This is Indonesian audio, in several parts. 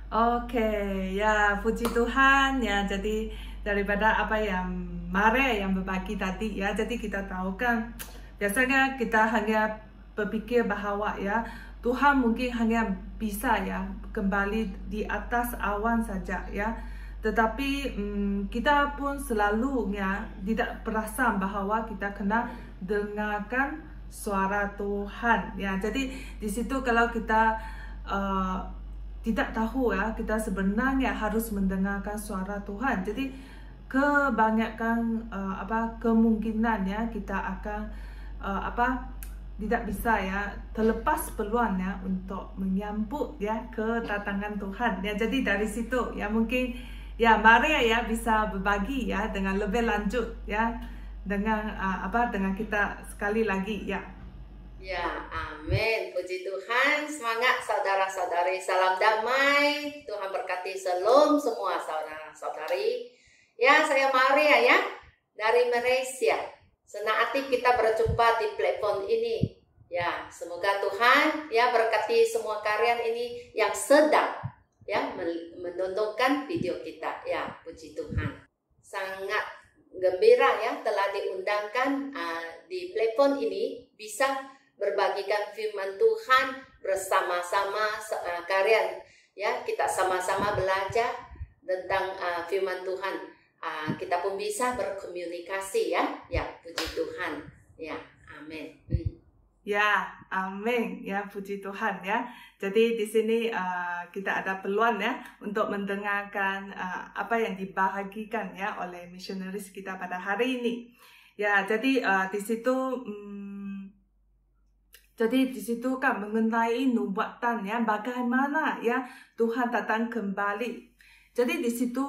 Oke, ya puji Tuhan ya. Jadi daripada apa yang Maria yang berbagi tadi ya, jadi kita tahu kan biasanya kita hanya berpikir bahwa ya Tuhan mungkin hanya bisa ya kembali di atas awan saja ya. Tetapi kita pun selalu ya tidak perasan bahwa kita kena dengarkan suara Tuhan ya. Jadi di situ kalau kita tidak tahu ya kita sebenarnya harus mendengarkan suara Tuhan. Jadi kebanyakan kemungkinan ya kita akan tidak bisa ya terlepas peluang ya untuk menyambut ya kedatangan Tuhan ya. Jadi dari situ ya mungkin ya Maria ya bisa berbagi ya dengan lebih lanjut ya dengan dengan kita sekali lagi ya. Ya, amin. Puji Tuhan. Semangat saudara-saudari. Salam damai. Tuhan berkati shalom semua saudara-saudari. Ya, saya Maria ya, dari Malaysia. Senang hati kita berjumpa di platform ini. Ya, semoga Tuhan ya berkati semua karya ini yang sedang ya menontonkan video kita. Ya, puji Tuhan. Sangat gembira ya telah diundangkan di platform ini bisa berbagikan firman Tuhan bersama-sama kalian ya, kita sama-sama belajar tentang firman Tuhan. Kita pun bisa berkomunikasi ya puji Tuhan ya, amin. Ya, amin ya, puji Tuhan ya. Jadi di sini kita ada peluang ya untuk mendengarkan apa yang dibahagikan ya oleh misionaris kita pada hari ini. Ya, jadi di situ kan mengenai nubuatan ya, bagaimana ya Tuhan datang kembali. Jadi di situ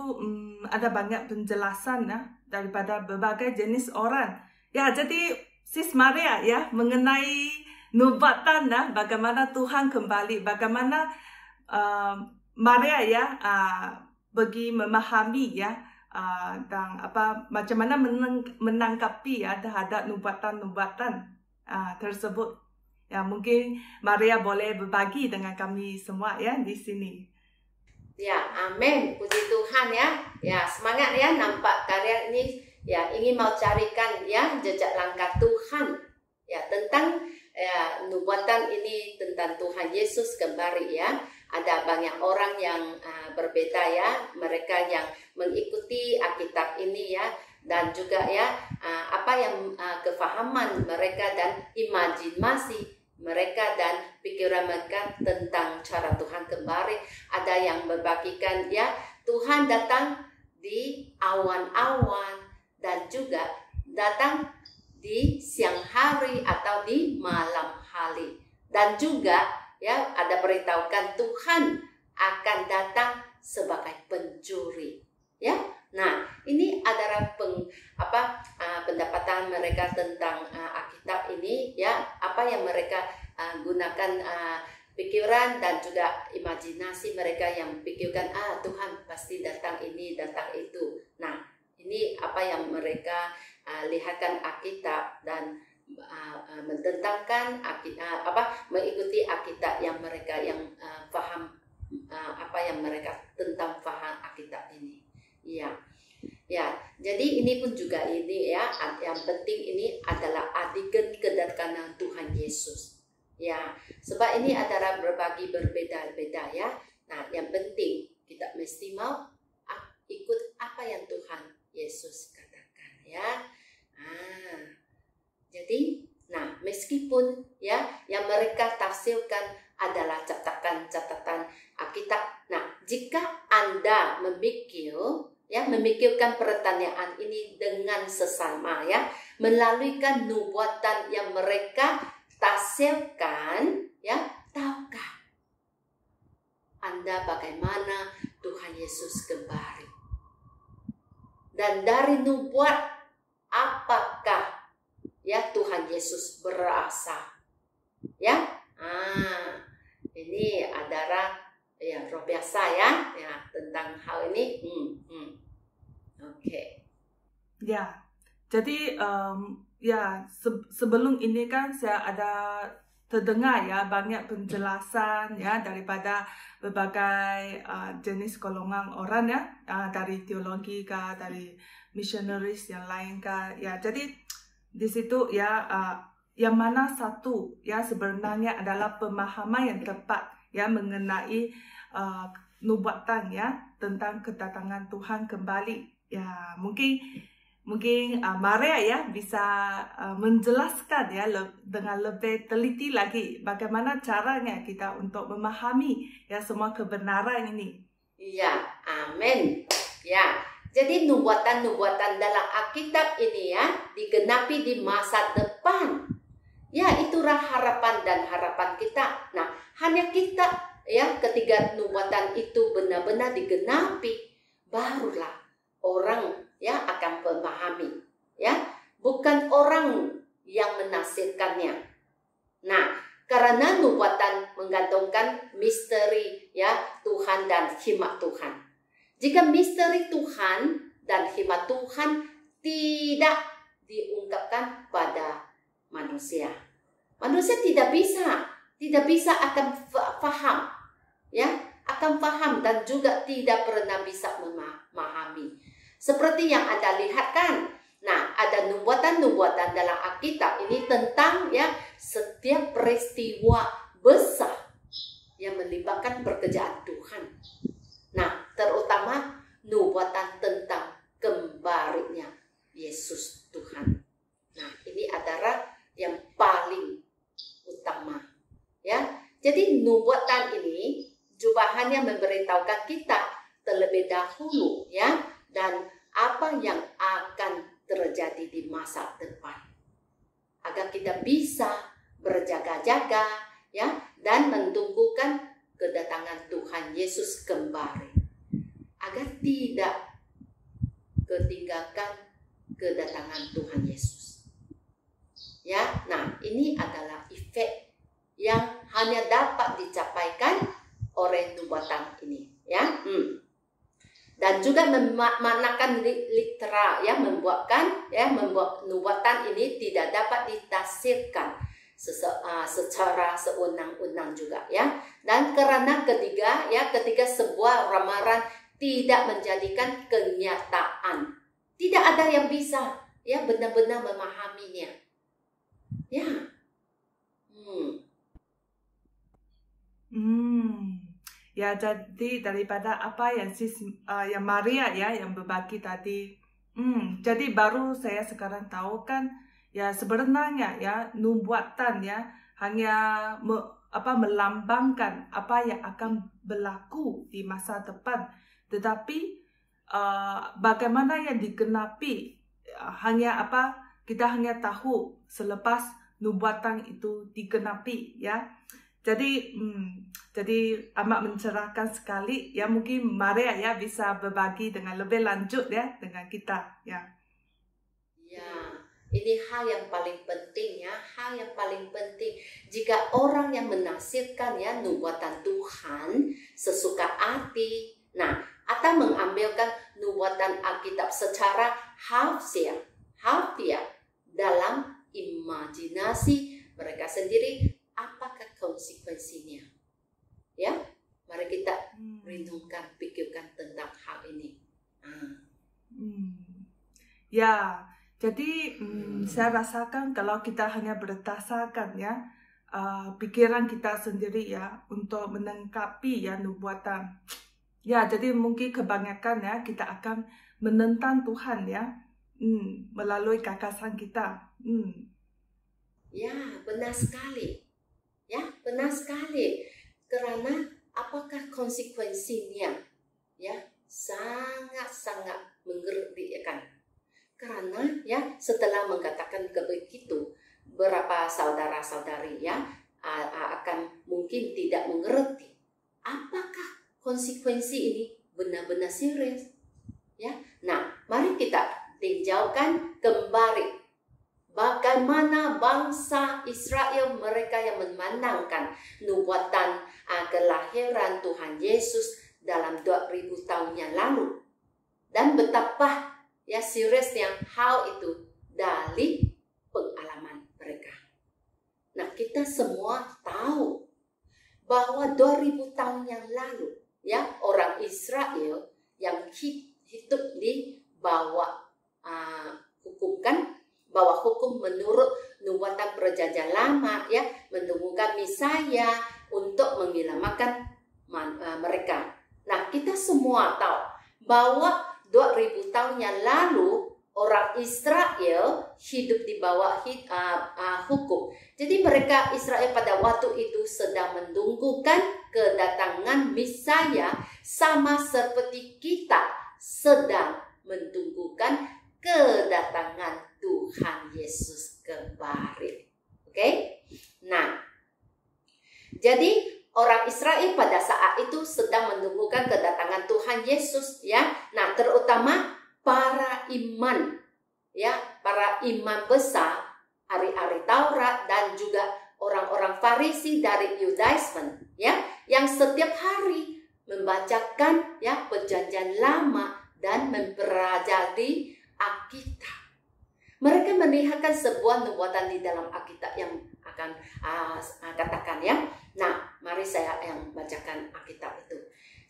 ada banyak penjelasan ya daripada berbagai jenis orang. Ya, jadi Sis Maria ya mengenai nubuatan ya, bagaimana Tuhan kembali, bagaimana Maria ya bagi memahami ya dan macam mana menanggapi ya terhadap nubuatan-nubuatan tersebut. Ya, mungkin Maria boleh berbagi dengan kami semua ya di sini. Ya, amin. Puji Tuhan ya. Ya, semangat ya, nampak karya ini ya ingin mau carikan ya jejak langkah Tuhan ya tentang ya nubuatan ini tentang Tuhan Yesus kembali ya. Ada banyak orang yang berbeda ya, mereka yang mengikuti Alkitab ini ya, dan juga ya apa yang kefahaman mereka dan imajinasi mereka dan pikiran mereka tentang cara Tuhan kembali. Ada yang berbagikan ya Tuhan datang di awan-awan dan juga datang di siang hari atau di malam hari. Dan juga ya ada beritahukan Tuhan akan datang sebagai pencuri. Ya. Nah, ini adalah pendapatan mereka tentang Alkitab ini ya, apa yang mereka gunakan pikiran dan juga imajinasi mereka yang pikirkan Tuhan pasti datang ini, datang itu. Nah, ini apa yang mereka lihatkan Alkitab dan mententangkan mengikuti Alkitab yang mereka yang paham apa yang mereka tentang paham Alkitab ini. Ya, jadi ini pun juga ini ya, yang penting ini adalah adegan kedatangan Tuhan Yesus. Ya, sebab ini adalah berbagi berbeda-beda ya. Nah, yang penting kita mesti mau ikut apa yang Tuhan Yesus katakan ya. Jadi, nah meskipun ya yang mereka tafsirkan adalah catatan-catatan Alkitab. Nah, jika Anda memikirkan pertanyaan ini dengan sesama ya, melaluikan nubuatan yang mereka tafsirkan ya, tahukah Anda bagaimana Tuhan Yesus kembali? Dan dari nubuat apakah ya Tuhan Yesus berasal? Ya, ini adalah ya roh biasa ya tentang hal ini. Oke. Ya, jadi ya sebelum ini kan saya ada terdengar ya banyak penjelasan ya daripada berbagai jenis golongan orang ya, dari teologi kah, dari missionaries yang lain kah ya. Jadi di situ ya yang mana satu ya sebenarnya adalah pemahaman yang tepat ya mengenai nubuatan ya tentang kedatangan Tuhan kembali ya. Mungkin Maria ya bisa menjelaskan ya dengan lebih teliti lagi bagaimana caranya kita untuk memahami ya semua kebenaran ini. Iya, amin. Ya, jadi nubuatan-nubuatan dalam Alkitab ini ya digenapi di masa depan. Ya, itulah harapan dan harapan kita. Nah, hanya kita ya ketika nubuatan itu benar-benar digenapi, barulah orang ya akan memahami ya, bukan orang yang menafsirkannya. Nah, karena nubuatan menggantungkan misteri ya Tuhan dan hikmat Tuhan. Jika misteri Tuhan dan hikmat Tuhan tidak diungkapkan pada manusia, manusia tidak bisa akan paham ya, akan paham dan juga tidak pernah bisa memahami. Seperti yang Anda lihat kan. Nah, ada nubuatan-nubuatan dalam Alkitab ini tentang ya setiap peristiwa besar yang melibatkan pekerjaan Tuhan. Nah, terutama nubuatan tentang kembalinya Yesus Tuhan. Nah, ini adalah yang paling utama ya. Jadi nubuatan ini juga hanya memberitahukan kita terlebih dahulu ya, dan apa yang akan terjadi di masa depan, agar kita bisa berjaga-jaga ya dan menunggukan kedatangan Tuhan Yesus kembali, agar tidak ketinggalkan kedatangan Tuhan Yesus ya. Nah, ini adalah efek yang hanya dapat dicapaikan oleh nubuatan ini ya. Dan juga memaknakan litera ya, membuat nubuatan ini tidak dapat ditafsirkan secara sewenang-wenang juga ya. Dan karena ketika sebuah ramalan tidak menjadikan kenyataan, tidak ada yang bisa ya benar-benar memahaminya ya. Ya, jadi daripada apa yang yang Maria ya yang berbagi tadi, jadi baru saya sekarang tahu kan ya sebenarnya ya nubuatan ya hanya melambangkan apa yang akan berlaku di masa depan, tetapi bagaimana yang digenapi kita hanya tahu selepas nubuatan itu digenapi ya. Jadi amat mencerahkan sekali ya. Mungkin Maria ya bisa berbagi dengan lebih lanjut ya dengan kita ya. Ya, ini hal yang paling penting ya, hal yang paling penting. Jika orang yang menafsirkan ya nubuatan Tuhan sesuka hati, nah atau mengambilkan nubuatan Alkitab secara harfiah dalam imajinasi mereka sendiri, apakah konsekuensinya? Ya, mari kita renungkan, pikirkan tentang hal ini. Ya, jadi saya rasakan kalau kita hanya berdasarkan ya pikiran kita sendiri ya untuk menangkapi ya nubuatan. Ya, jadi mungkin kebanyakan ya kita akan menentang Tuhan ya melalui gagasan kita. Ya, benar sekali. Ya, benar sekali. Karena apakah konsekuensinya? Ya, sangat-sangat mengerikan. Karena ya setelah mengatakan begitu, beberapa saudara-saudari ya akan mungkin tidak mengerti apakah konsekuensi ini benar-benar serius. Ya, nah mari kita tinjaukan kembali bagaimana bangsa Israel mereka yang memandangkan nubuatan kelahiran Tuhan Yesus dalam 2000 tahun yang lalu, dan betapa ya seriusnya hal itu dari pengalaman mereka. Nah, kita semua tahu bahwa 2000 tahun yang lalu, ya, orang Israel yang hidup di bawah hukum, kan, bawah hukum menurut nubuatan perjanjian lama, ya, menunggukan Mesaya untuk menyelamatkan mereka. Nah, kita semua tahu bahwa 2000 tahun yang lalu orang Israel hidup di bawah hukum. Jadi mereka Israel pada waktu itu sedang menunggukan kedatangan Mesaya, sama seperti kita sedang menunggukan kedatangan Tuhan Yesus kembali. Oke? Nah, jadi orang Israel pada saat itu sedang menunggukan kedatangan Tuhan Yesus, ya. Nah, terutama para imam, ya, para imam besar, ahli-ahli Taurat, dan juga orang-orang Farisi dari Yudaisme, ya, yang setiap hari membacakan, ya, perjanjian lama dan mempelajari Alkitab. Mereka melihatkan sebuah nubuatan di dalam Alkitab yang akan katakan, ya. Nah, mari saya yang bacakan Alkitab itu.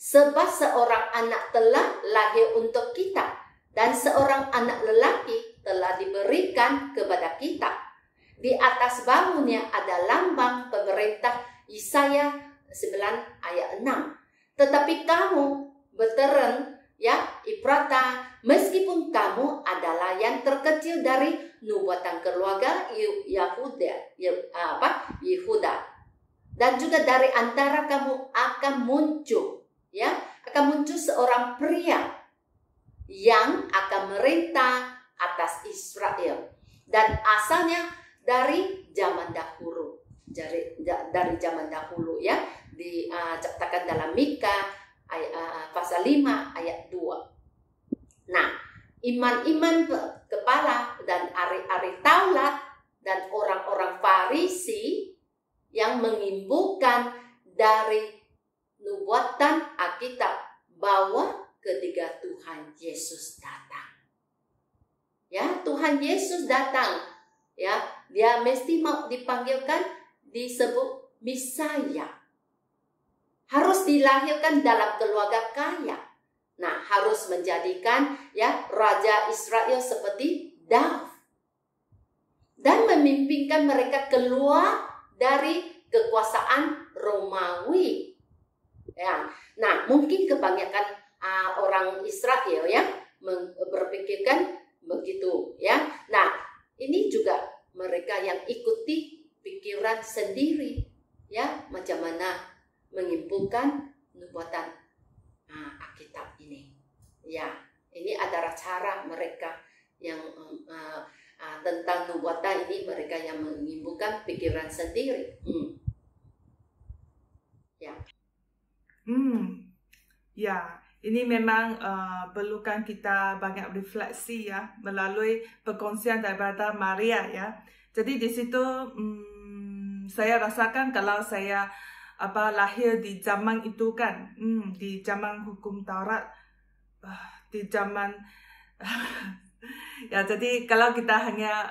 Sebab seorang anak telah lahir untuk kita, dan seorang anak lelaki telah diberikan kepada kita. Di atas bahunya ada lambang pemerintah, Yesaya 9 ayat 6. Tetapi kamu veteran, ya, Efrata, meskipun kamu adalah yang terkecil dari nubuatan keluarga Yehuda, dan juga dari antara kamu akan muncul, ya, akan muncul seorang pria yang akan merintah atas Israel, dan asalnya dari zaman dahulu, dari zaman dahulu, ya, diciptakan dalam Mika pasal 5 ayat 2. Nah, iman-iman kepala dan ahli-ahli Taurat dan orang-orang Farisi yang mengimbulkan dari nubuatan Alkitab bahwa ketika Tuhan Yesus datang, ya, Tuhan Yesus datang, ya, dia mesti mau dipanggilkan, disebut Mesaya, harus dilahirkan dalam keluarga kaya. Nah, harus menjadikan, ya, raja Israel seperti Daud, dan memimpinkan mereka keluar dari kekuasaan Romawi, ya. Nah, mungkin kebanyakan orang Israel, ya, berpikirkan begitu, ya. Nah, ini juga mereka yang ikuti pikiran sendiri, ya, macam mana menyimpulkan nubuatan Alkitab ini, ya. Ini adalah cara mereka yang tentang nubuatan ini, mereka yang menyimpulkan pikiran sendiri. Ya. Ya, ini memang perlukan kita banyak refleksi, ya, melalui perkongsian daripada Maria, ya. Jadi di situ saya rasakan kalau saya lahir di zaman itu, kan, di zaman hukum Taurat, di zaman ya, jadi kalau kita hanya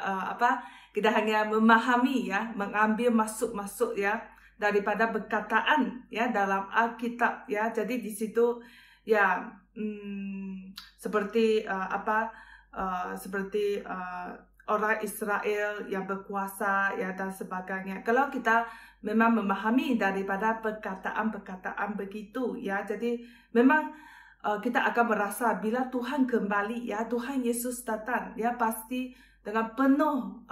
kita hanya memahami, ya, mengambil masuk, ya, daripada perkataan, ya, dalam Alkitab, ya. Jadi di situ, ya, seperti orang Israel yang berkuasa, ya, dan sebagainya. Kalau kita memang memahami daripada perkataan begitu, ya, jadi memang kita akan merasa bila Tuhan kembali, ya, Tuhan Yesus datang, ya, pasti dengan penuh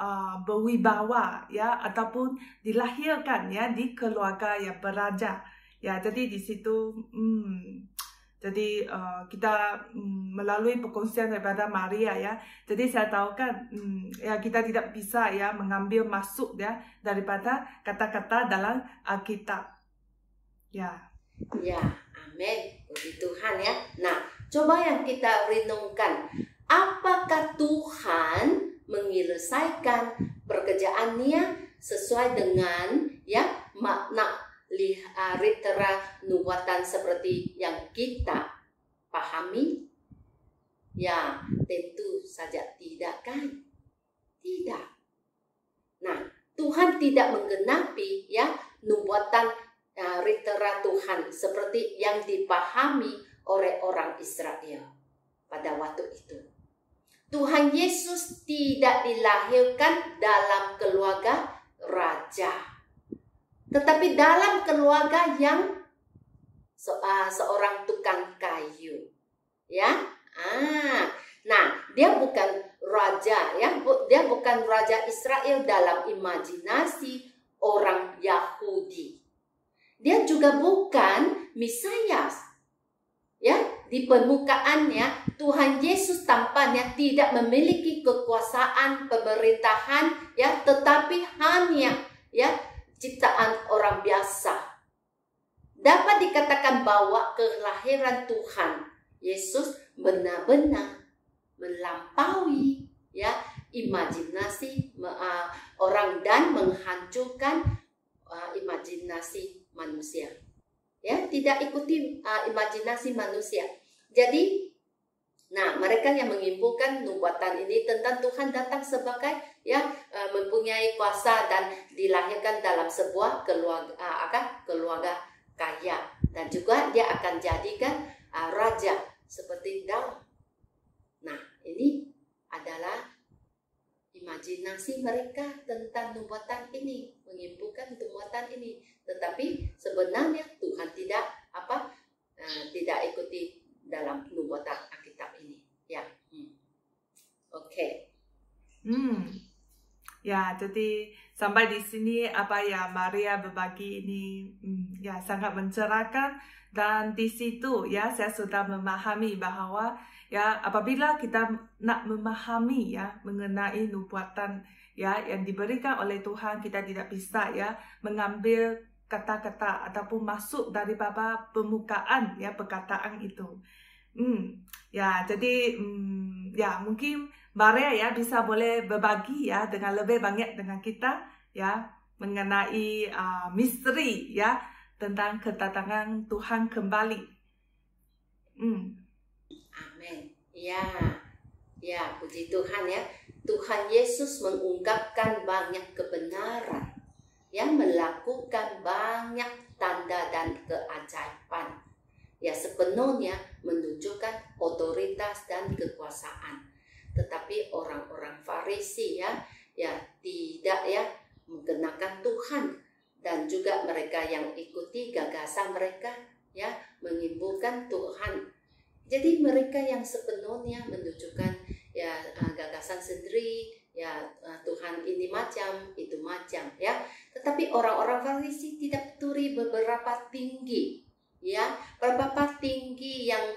berwibawa, ya, ataupun dilahirkan, ya, di keluarga yang beraja, ya. Jadi di situ jadi kita melalui perkongsian daripada Maria, ya. Jadi saya tahu, kan, ya, kita tidak bisa, ya, mengambil masuk, ya, daripada kata-kata dalam Alkitab. Ya. Ya, amin. Puji Tuhan, ya. Nah, coba yang kita renungkan, apakah Tuhan menyelesaikan pekerjaannya sesuai dengan, ya, makna litera nubuatan seperti yang kita pahami? Ya, tentu saja tidak, kan? Tidak. Nah, Tuhan tidak menggenapi ya nubuatan ritera Tuhan seperti yang dipahami oleh orang Israel pada waktu itu. Tuhan Yesus tidak dilahirkan dalam keluarga raja, tetapi dalam keluarga yang seorang tukang kayu, ya. Nah, dia bukan raja, ya. Dia bukan raja Israel dalam imajinasi orang Yahudi. Dia juga bukan Mesias. Ya, di permukaannya Tuhan Yesus tampaknya tidak memiliki kekuasaan pemerintahan, ya, tetapi hanya ya ciptaan orang biasa. Dapat dikatakan bahwa kelahiran Tuhan Yesus benar-benar melampaui ya imajinasi orang dan menghancurkan imajinasi manusia. Ya, tidak ikuti imajinasi manusia. Jadi, nah, mereka yang menyimpulkan nubuatan ini tentang Tuhan datang sebagai ya mempunyai kuasa dan dilahirkan dalam sebuah keluarga kaya, dan juga dia akan jadikan raja seperti Daud. Nah, ini adalah imajinasi mereka tentang nubuatan ini, menyimpulkan nubuatan ini. Tetapi sebenarnya Tuhan tidak tidak ikuti dalam nubuatan Alkitab ini. Ya, Oke. Ya, jadi sampai di sini apa yang Maria berbagi ini ya sangat mencerahkan, dan di situ ya saya sudah memahami bahwa ya apabila kita nak memahami ya mengenai nubuatan ya yang diberikan oleh Tuhan, kita tidak bisa ya mengambil kata-kata ataupun masuk daripada permukaan ya perkataan itu. Ya, jadi ya mungkin Maria ya bisa boleh berbagi ya dengan lebih banyak dengan kita ya mengenai misteri ya tentang kedatangan Tuhan kembali. Amin. Ya, puji Tuhan ya. Tuhan Yesus mengungkapkan banyak kebenaran, yang melakukan banyak tanda dan keajaiban, ya sepenuhnya menunjukkan otoritas dan kekuasaan. Tetapi orang-orang Farisi ya tidak ya mengenakan Tuhan, dan juga mereka yang ikuti gagasan mereka ya menyimpulkan Tuhan. Jadi mereka yang sepenuhnya menunjukkan ya gagasan sendiri, ya Tuhan ini macam itu macam ya. Tetapi orang-orang Farisi tidak turi beberapa tinggi ya, berapa tinggi yang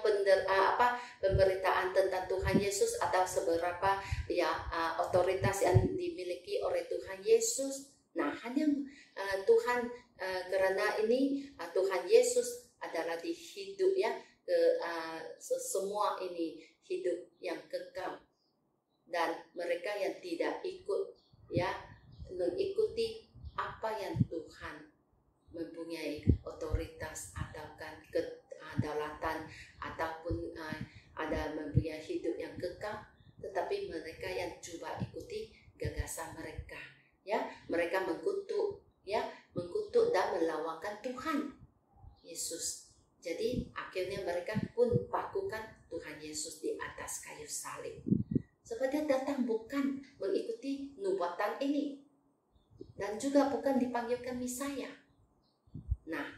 pemberitaan tentang Tuhan Yesus atau seberapa ya otoritas yang dimiliki oleh Tuhan Yesus. Nah, hanya Tuhan karena ini Tuhan Yesus adalah di hidup ya semua ini hidup yang kekal, dan mereka yang tidak ikut ya mengikuti apa yang Tuhan mempunyai otoritas ataupun kedaulatan ataupun ada mempunyai hidup yang kekal, tetapi mereka yang coba ikuti gagasan mereka ya, mereka mengutuk dan melawankan Tuhan Yesus. Jadi akhirnya mereka pun pakukan Tuhan Yesus di atas kayu salib. Sebab dia datang bukan mengikuti nubuatan ini, dan juga bukan dipanggilkan Mesias. Nah,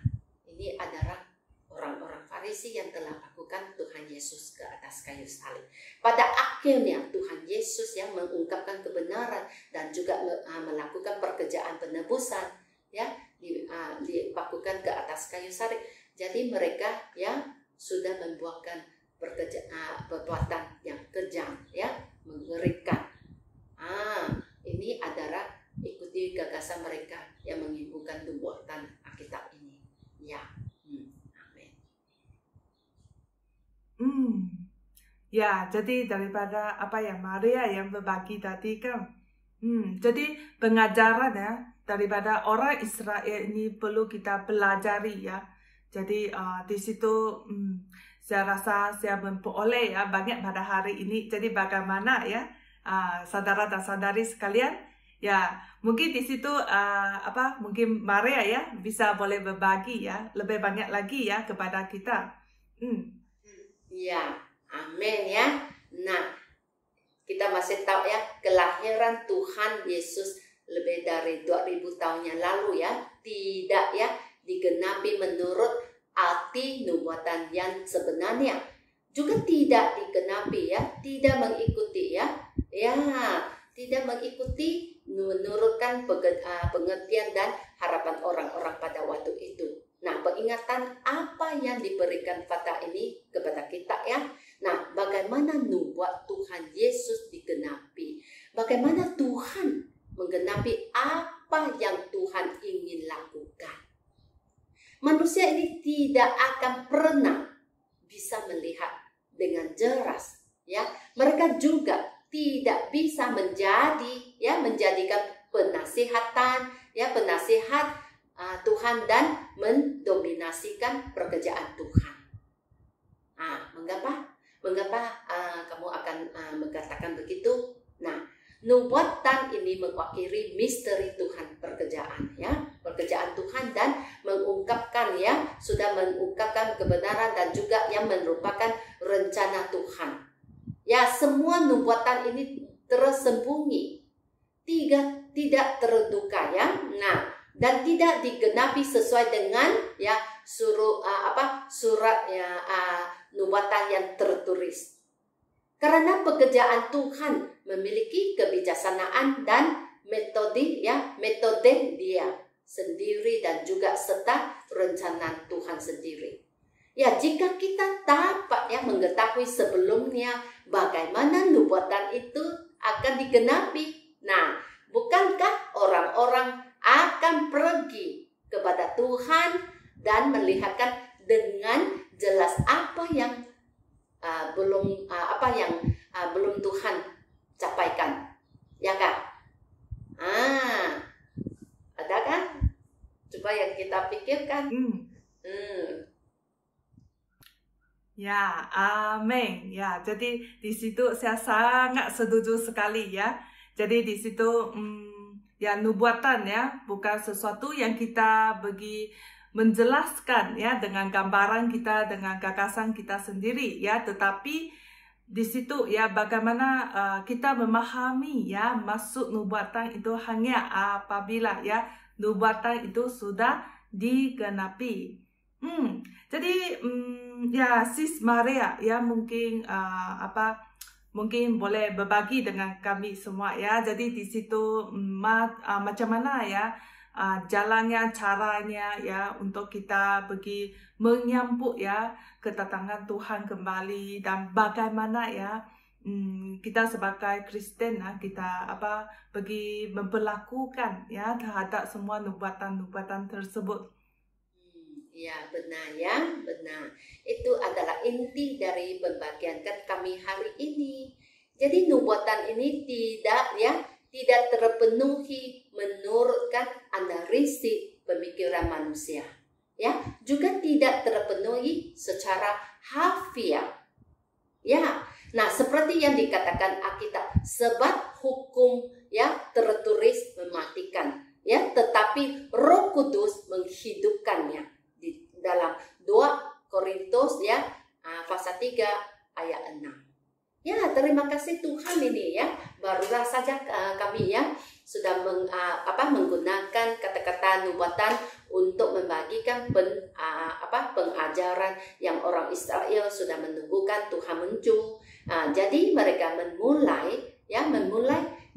ini adalah orang-orang Farisi yang telah pakukan Tuhan Yesus ke atas kayu salib. Pada akhirnya Tuhan Yesus yang mengungkapkan kebenaran dan juga melakukan pekerjaan penebusan ya dipakukan ke atas kayu salib. Jadi mereka ya sudah membuatkan perbuatan yang kejam ya, mengerikan. Ini adalah ikuti gagasan mereka yang menyimpulkan nubuatan Alkitab ini. Ya. Amin. Ya, jadi daripada apa yang Maria yang berbagi tadi kan, jadi pengajaran ya daripada orang Israel ini perlu kita pelajari ya. Jadi di situ saya rasa saya memperoleh ya banyak pada hari ini. Jadi bagaimana ya saudara dan saudari sekalian Ya, mungkin di situ mungkin Maria ya bisa boleh berbagi ya lebih banyak lagi ya kepada kita. Ya, amin ya. Nah, kita masih tahu ya kelahiran Tuhan Yesus lebih dari 2000 tahun yang lalu ya, tidak ya digenapi menurut arti nubuatan yang sebenarnya. Juga tidak digenapi ya, tidak mengikuti ya, tidak mengikuti menurutkan pengertian dan harapan orang-orang pada waktu itu. Nah, peringatan apa yang diberikan fakta ini kepada kita ya. Nah, bagaimana nubuat Tuhan Yesus digenapi? Bagaimana Tuhan menggenapi apa yang Tuhan ingin lakukan? Manusia ini tidak akan pernah bisa melihat dengan jelas ya. Mereka juga tidak bisa menjadikan penasihat Tuhan dan mendominasikan pekerjaan Tuhan. Mengapa kamu akan mengatakan begitu? Nah, nubuatan ini mewakili misteri Tuhan pekerjaan Tuhan dan sudah mengungkapkan kebenaran dan juga yang merupakan rencana Tuhan. Ya, semua nubuatan ini tersembunyi, tidak terduga ya. Nah, dan tidak digenapi sesuai dengan surat nubuatan yang tertulis. Karena pekerjaan Tuhan memiliki kebijaksanaan dan metode dia sendiri dan juga serta rencana Tuhan sendiri. Ya, jika kita dapat mengetahui sebelumnya bagaimana nubuatan itu akan digenapi. Nah, bukankah orang-orang akan pergi kepada Tuhan dan melihatkan dengan jelas apa yang belum Tuhan capaikan, ya kak? Ada kan? Coba yang kita pikirkan. Ya, amin. Ya, jadi di situ saya sangat setuju sekali ya. Jadi di situ nubuatan ya bukan sesuatu yang kita bagi menjelaskan ya dengan gambaran kita, dengan gagasan kita sendiri ya, tetapi di situ ya bagaimana kita memahami ya maksud nubuatan itu hanya apabila ya nubuatan itu sudah digenapi. Jadi ya Sis Maria ya mungkin mungkin boleh berbagi dengan kami semua ya. Jadi di situ macam mana ya jalannya, caranya ya untuk kita pergi menyambut ya kedatangan Tuhan kembali, dan bagaimana ya kita sebagai Kristen kita pergi memperlakukan ya terhadap semua nubuatan-nubuatan tersebut. Ya, benar ya, benar. Itu adalah inti dari pembagian kami hari ini. Jadi nubuatan ini tidak terpenuhi menurutkan analisis pemikiran manusia. Ya, juga tidak terpenuhi secara harfiah. Ya, nah seperti yang dikatakan Alkitab, sebab hukum ya tertulis mematikan, ya, tetapi Roh Kudus menghidupkannya. Dalam 2 Korintus ya pasal 3 ayat 6. Ya, terima kasih Tuhan ini ya. Barulah saja kami ya sudah menggunakan kata-kata nubuatan untuk membagikan pengajaran yang orang Israel sudah menunggukan Tuhan muncul. Jadi mereka memulai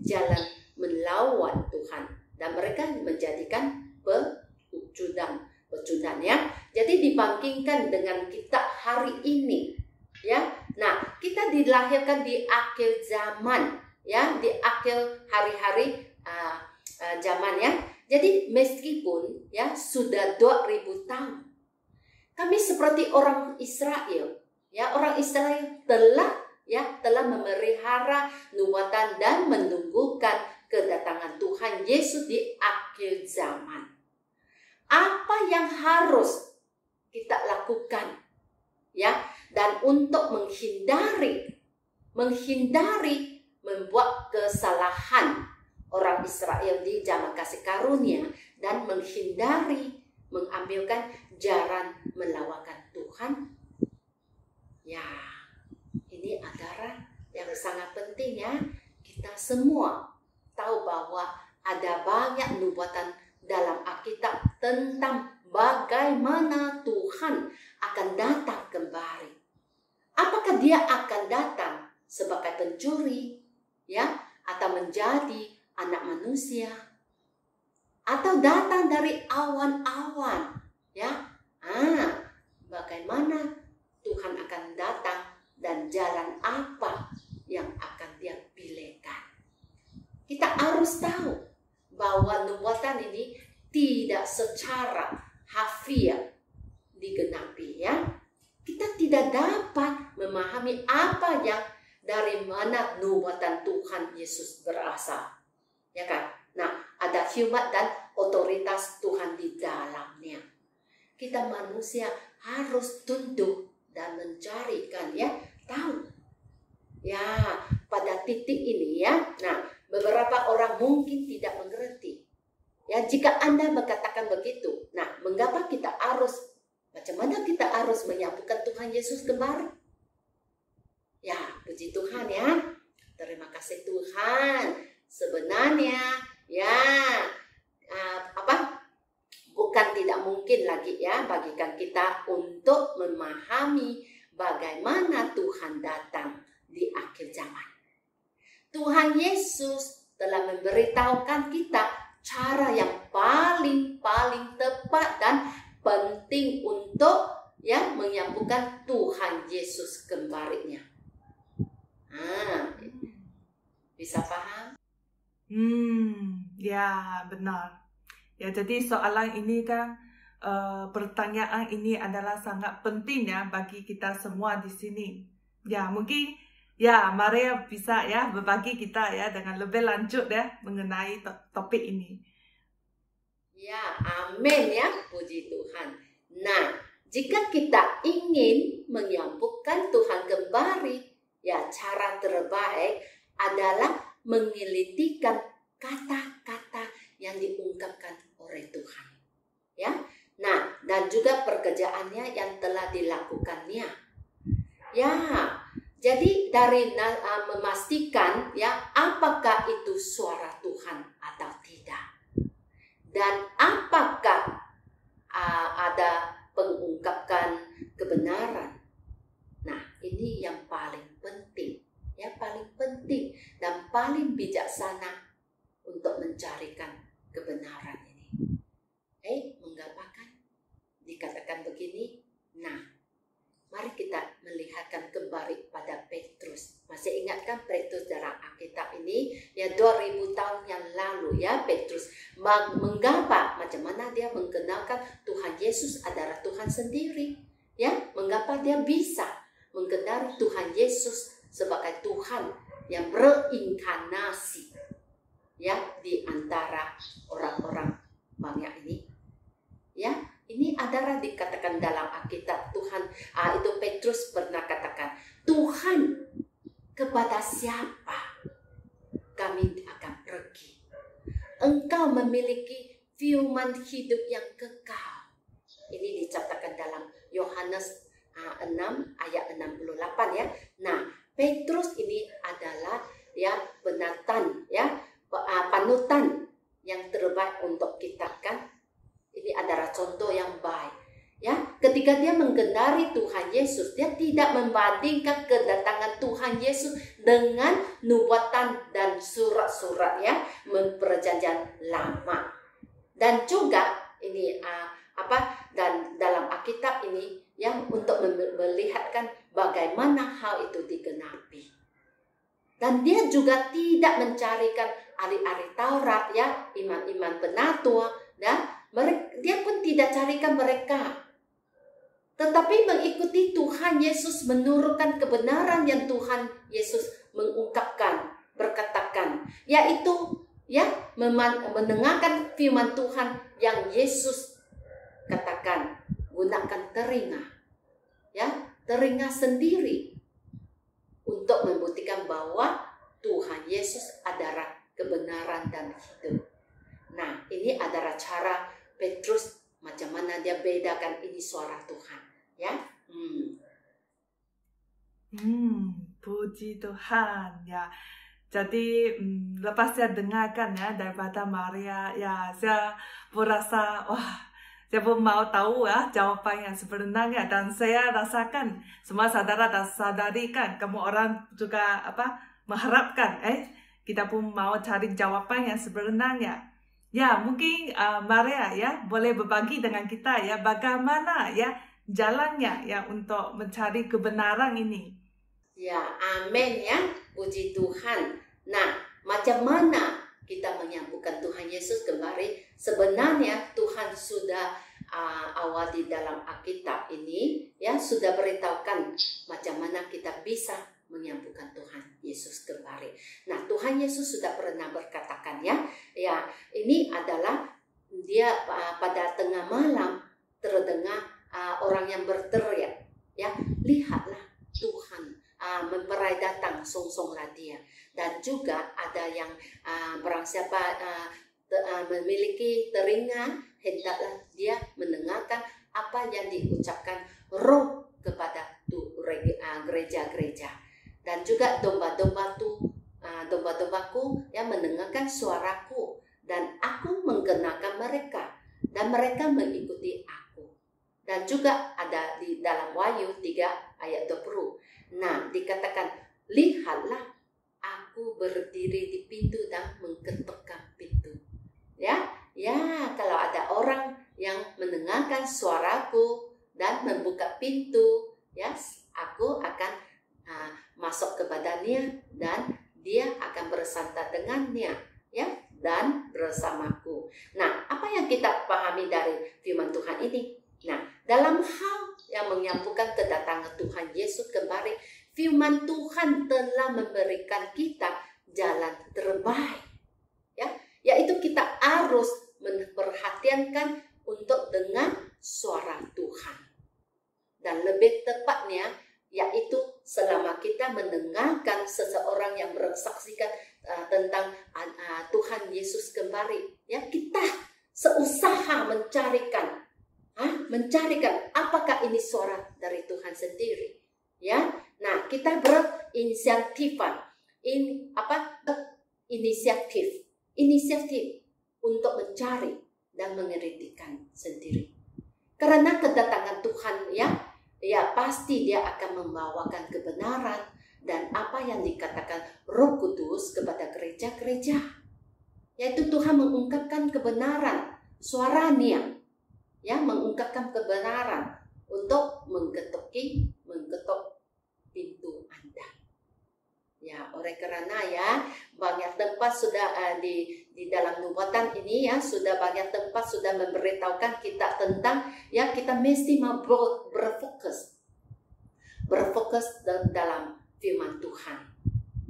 jalan melawan Tuhan dan mereka menjadikan perwujudan ya. Jadi dibandingkan dengan kita hari ini ya. Nah, kita dilahirkan di akhir zaman ya, di akhir hari-hari zaman ya. Jadi meskipun ya sudah 2000 tahun, kami seperti orang Israel ya. Orang Israel telah memelihara nubuatan dan menunggukan kedatangan Tuhan Yesus di akhir zaman. Apa yang harus kita lakukan ya, dan untuk menghindari membuat kesalahan orang Israel di zaman kasih karunia dan mengambilkan jalan melawakan Tuhan. Ya, ini adalah yang sangat penting ya. Kita semua tahu bahwa ada banyak nubuatan dalam Alkitab tentang bagaimana Tuhan akan datang kembali. Apakah dia akan datang sebagai pencuri, ya, atau menjadi anak manusia, atau datang dari awan-awan, ya? Bagaimana Tuhan akan datang dan jalan apa yang akan dia pilihkan? Kita harus tahu bahwa nubuatan ini tidak secara harfiah digenapi, ya. Kita tidak dapat memahami apa yang dari mana nubuatan Tuhan Yesus berasal, ya kan? Nah, ada hikmat dan otoritas Tuhan di dalamnya. Kita manusia harus tunduk dan mencarikan, ya, tahu. Ya, pada titik ini, ya. Nah, beberapa orang mungkin tidak mengerti. Ya, jika Anda mengatakan begitu, nah, mengapa kita harus, bagaimana kita harus menyambutkan Tuhan Yesus kembali? Ya, puji Tuhan ya. Terima kasih Tuhan. Sebenarnya, ya, bukan tidak mungkin lagi ya bagikan kita untuk memahami bagaimana Tuhan datang di akhir zaman. Tuhan Yesus telah memberitahukan kita cara yang paling tepat dan penting untuk ya menyambutkan Tuhan Yesus kembalinya. Bisa paham? Ya benar. Ya jadi soalan ini kan pertanyaan ini adalah sangat penting ya bagi kita semua di sini. Ya mungkin ya Maria bisa ya berbagi kita ya dengan lebih lanjut ya mengenai topik ini. Ya, amin ya, puji Tuhan. Nah, jika kita ingin menyambutkan Tuhan kembali, ya cara terbaik adalah menelitikan kata-kata yang diungkapkan oleh Tuhan. Ya. Nah, dan juga pekerjaannya yang telah dilakukannya. Ya, jadi dari memastikan ya apakah itu suara Tuhan atau tidak. Dan apakah ada pengungkapkan kebenaran. Nah, ini yang paling penting. Ya, paling penting dan paling bijaksana untuk mencarikan kebenaran ini. Menggapakan dikatakan begini. Nah, mari kita melihatkan kembali pada Petrus. Masih ingatkan Petrus dalam Alkitab ini? Ya 2000 tahun yang lalu ya Petrus menggapa macam mana dia mengenalkan Tuhan Yesus adalah Tuhan sendiri. Ya, mengapa dia bisa mengenal Tuhan Yesus sebagai Tuhan yang berinkarnasi ya di antara orang-orang banyak ini. Ya, ini adalah dikatakan dalam Alkitab Tuhan, itu Petrus pernah katakan, Tuhan kepada siapa kami akan pergi? Engkau memiliki firman hidup yang kekal. Ini dicatatkan dalam Yohanes 6 ayat 68 ya. Nah, Petrus ini adalah ya penatan ya panutan yang terbaik untuk kita kan. Ini adalah contoh yang baik. Ya, ketika dia mengenali Tuhan Yesus, dia tidak membandingkan kedatangan Tuhan Yesus dengan nubuatan dan surat-surat ya, perjanjian lama. Dan juga ini dan dalam Alkitab ini yang untuk melihatkan bagaimana hal itu digenapi. Dan dia juga tidak mencarikan ahli-ahli Taurat ya, iman-iman penatua ya. Dia pun tidak carikan mereka. Tetapi mengikuti Tuhan Yesus menurunkan kebenaran yang Tuhan Yesus mengungkapkan, berkatakan. Yaitu ya mendengarkan firman Tuhan yang Yesus katakan. Gunakan telinga. Ya, telinga sendiri. Untuk membuktikan bahwa Tuhan Yesus adalah kebenaran dan hidup. Nah, ini adalah cara Petrus macam mana dia bedakan ini suara Tuhan, ya. Puji Tuhan ya. Jadi lepas saya dengarkan ya daripada Maria, ya saya merasa saya pun mau tahu ya jawapan yang sebenarnya, dan saya rasakan semua saudara dan saudari kan, kamu orang juga mengharapkan kita pun mau cari jawapan yang sebenarnya. Ya, mungkin Maria ya boleh berbagi dengan kita ya bagaimana ya jalannya ya untuk mencari kebenaran ini. Ya, amin ya, puji Tuhan. Nah, macam mana kita menyambutkan Tuhan Yesus kembali? Sebenarnya Tuhan sudah awal di dalam Alkitab ini ya sudah beritahukan macam mana kita bisa menyambutkan Tuhan Yesus kembali. Nah, Tuhan Yesus sudah pernah berkatakan ya ini adalah dia pada tengah malam terdengar orang yang berteriak ya, lihatlah Tuhan memperai datang, songsonglah dia. Dan juga ada yang barang siapa memiliki telinga, hendaklah dia mendengarkan apa yang diucapkan Roh kepada gereja-gereja. Dan juga domba-dombaku yang mendengarkan suaraku, dan aku mengenakan mereka, dan mereka mengikuti aku. Dan juga ada di dalam Wahyu 3 ayat 20. Nah, dikatakan, lihatlah aku berdiri di pintu dan mengetukkan pintu. Ya, kalau ada orang yang mendengarkan suaraku dan membuka pintu, ya, aku akan masuk kepadanya dan dia akan bersantap dengannya, ya, dan bersamaku. Nah, apa yang kita pahami dari firman Tuhan ini? Nah, dalam hal yang menyambutkan kedatangan Tuhan Yesus kembali, firman Tuhan telah memberikan kita jalan terbaik, ya, yaitu kita harus memperhatikan untuk dengar suara Tuhan. Dan lebih tepatnya, yaitu selama kita mendengarkan seseorang yang bersaksikan tentang Tuhan Yesus kembali, ya, kita seusaha mencarikan apakah ini suara dari Tuhan sendiri, ya. Nah, kita berinisiatif untuk mencari dan mengeritikan sendiri. Karena kedatangan Tuhan ya pasti dia akan membawakan kebenaran dan apa yang dikatakan Roh Kudus kepada gereja-gereja, yaitu Tuhan mengungkapkan kebenaran, suaranya, ya, mengungkapkan kebenaran untuk mengetuk pintu Anda. Ya, oleh karena ya banyak tempat sudah di dalam nubuatan ini ya sudah banyak tempat sudah memberitahukan kita tentang ya kita mesti mau berfokus dalam firman Tuhan,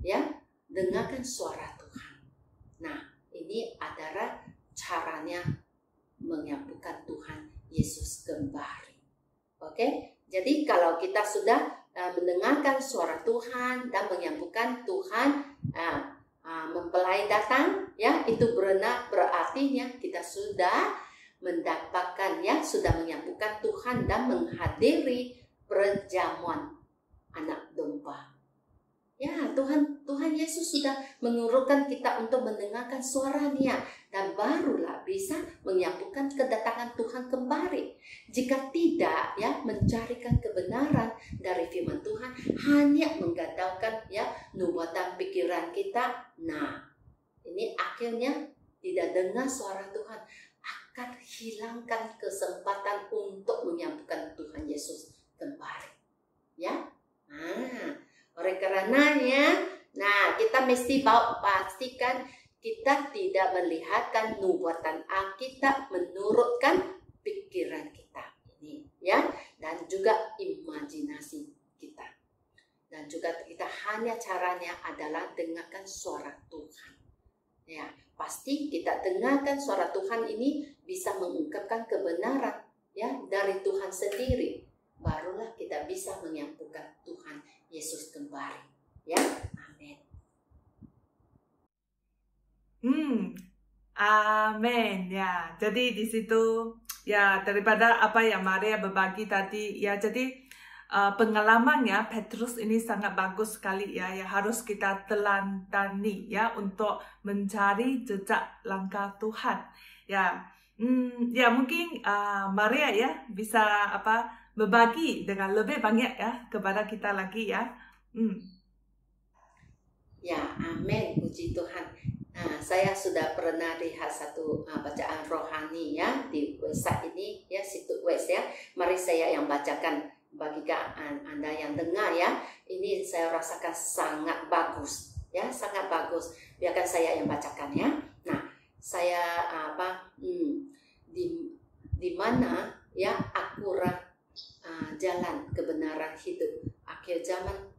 ya, dengarkan suara Tuhan. Nah, ini adalah caranya menyambutkan Tuhan Yesus kembali. Oke, jadi kalau kita sudah mendengarkan suara Tuhan dan menyambutkan Tuhan mempelai datang, ya, itu berartinya kita sudah mendapatkan, ya, sudah menyambutkan Tuhan dan menghadiri perjamuan anak domba. Ya, Tuhan Yesus sudah mengurutkan kita untuk mendengarkan suaranya dan barulah bisa menyambutkan kedatangan Tuhan kembali. Jika tidak, ya, mencarikan kebenaran dari firman Tuhan hanya mengandalkan ya nubuatan pikiran kita. Nah, ini akhirnya tidak dengar suara Tuhan, akan hilangkan kesempatan untuk menyambutkan Tuhan Yesus kembali. Ya. Oleh karenanya, nah, kita mesti pastikan kita tidak melihatkan nubuatan Alkitab menurutkan pikiran kita ini, ya, dan juga imajinasi kita. Dan juga kita hanya caranya adalah dengarkan suara Tuhan. Ya, pasti kita dengarkan suara Tuhan ini bisa mengungkapkan kebenaran, ya, dari Tuhan sendiri. Barulah kita bisa menyambutkan Tuhan Yesus kembali, ya. Amin. Amin ya. Jadi di situ ya daripada apa yang Maria berbagi tadi ya, jadi pengalamannya Petrus ini sangat bagus sekali ya, yang harus kita teladani ya untuk mencari jejak langkah Tuhan ya. Ya mungkin Maria ya bisa berbagi dengan lebih banyak ya kepada kita lagi ya. Ya, amin, puji Tuhan. Nah, saya sudah pernah lihat satu bacaan rohani ya di website ini ya, situs web ya. Mari saya yang bacakan bagi Anda yang dengar ya. Ini saya rasakan sangat bagus ya, sangat bagus. Biarkan saya yang bacakan ya. Nah, saya di mana ya akurat jalan kebenaran hidup. Akhir zaman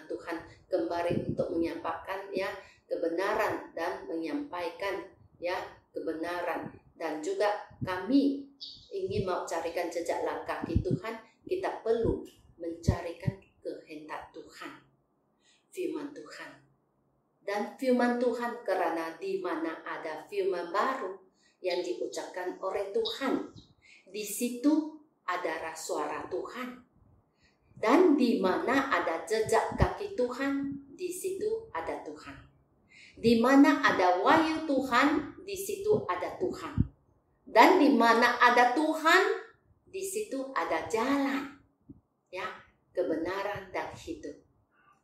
Tuhan kembali untuk menyampaikan ya kebenaran dan menyampaikan ya kebenaran, dan juga kami ingin mau carikan jejak langkah Tuhan. Kita perlu mencarikan kehendak Tuhan, firman Tuhan. Dan firman Tuhan, karena di mana ada firman baru yang diucapkan oleh Tuhan, di situ ada suara Tuhan. Dan di mana ada jejak kaki Tuhan, di situ ada Tuhan. Di mana ada wahyu Tuhan, di situ ada Tuhan. Dan di mana ada Tuhan, di situ ada jalan ya kebenaran dan hidup.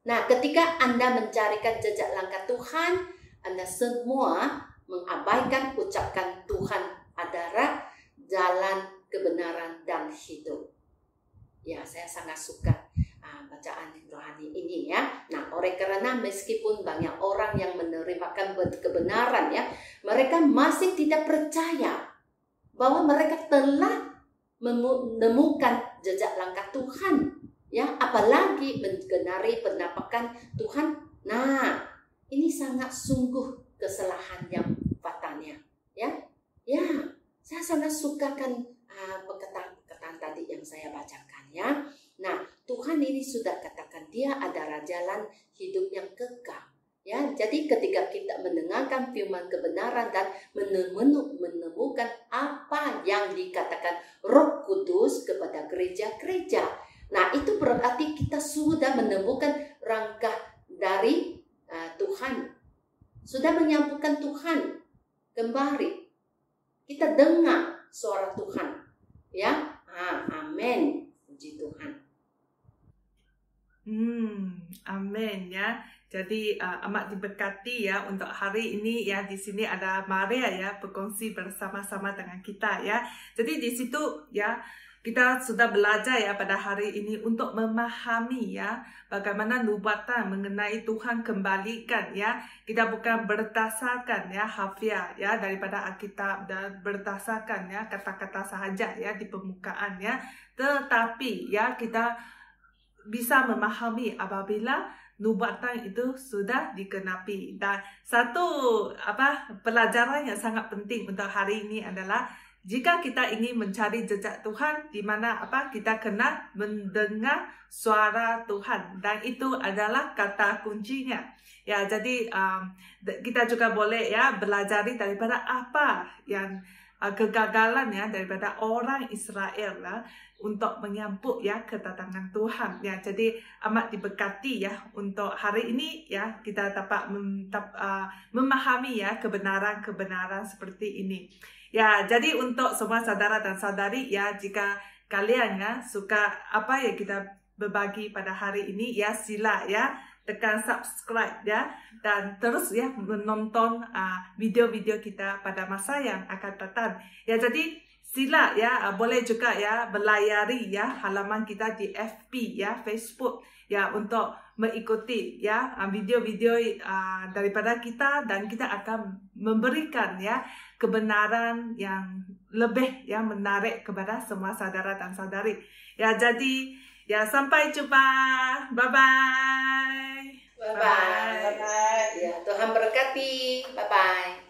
Nah, ketika Anda mencarikan jejak langkah Tuhan, Anda semua mengabaikan ucapan Tuhan adalah jalan kebenaran dan hidup. Ya, saya sangat suka bacaan rohani ini ya. Nah, oleh karena meskipun banyak orang yang menerimakan kebenaran ya, mereka masih tidak percaya bahwa mereka telah menemukan jejak langkah Tuhan ya, apalagi mengenari penampakan Tuhan. Nah, ini sangat sungguh kesalahan yang fatalnya ya. Ya, saya sangat sukakan perkataan tadi yang saya bacakan ya. Nah, Tuhan ini sudah katakan Dia adalah jalan hidup yang kekal. Ya, jadi ketika kita mendengarkan firman kebenaran dan menemukan apa yang dikatakan Roh Kudus kepada gereja-gereja, nah itu berarti kita sudah menemukan langkah dari Tuhan, sudah menyambutkan Tuhan kembali. Kita dengar suara Tuhan, ya, amin, puji Tuhan. Amin ya. Jadi amat diberkati ya untuk hari ini ya. Di sini ada Maria ya berkongsi bersama-sama dengan kita ya. Jadi di situ ya kita sudah belajar ya pada hari ini untuk memahami ya bagaimana nubuatan mengenai Tuhan kembalikan ya. Kita bukan berdasarkan ya hafiah ya daripada Alkitab dan berdasarkan ya kata-kata sahaja ya di permukaan ya, tetapi ya kita bisa memahami apabila nubuatan itu sudah dikenapi. Dan satu pelajaran yang sangat penting untuk hari ini adalah jika kita ingin mencari jejak Tuhan, di mana kita kena mendengar suara Tuhan, dan itu adalah kata kuncinya. Ya, jadi kita juga boleh ya belajar daripada apa yang kegagalan ya daripada orang Israel lah untuk menyambut ya kedatangan Tuhan ya. Jadi amat diberkati ya untuk hari ini ya kita dapat memahami ya kebenaran-kebenaran seperti ini. Ya, jadi untuk semua saudara dan saudari ya, jika kalian ya suka apa yang kita berbagi pada hari ini ya, sila ya tekan subscribe ya, dan terus ya menonton video-video kita pada masa yang akan datang. Ya, jadi sila ya boleh juga ya belayari ya halaman kita di FB ya, Facebook ya, untuk mengikuti ya video-video daripada kita, dan kita akan memberikan ya kebenaran yang lebih ya menarik kepada semua saudara dan saudari. Ya, jadi ya sampai jumpa. Bye bye. Bye bye. Ya, Tuhan berkati. Bye bye.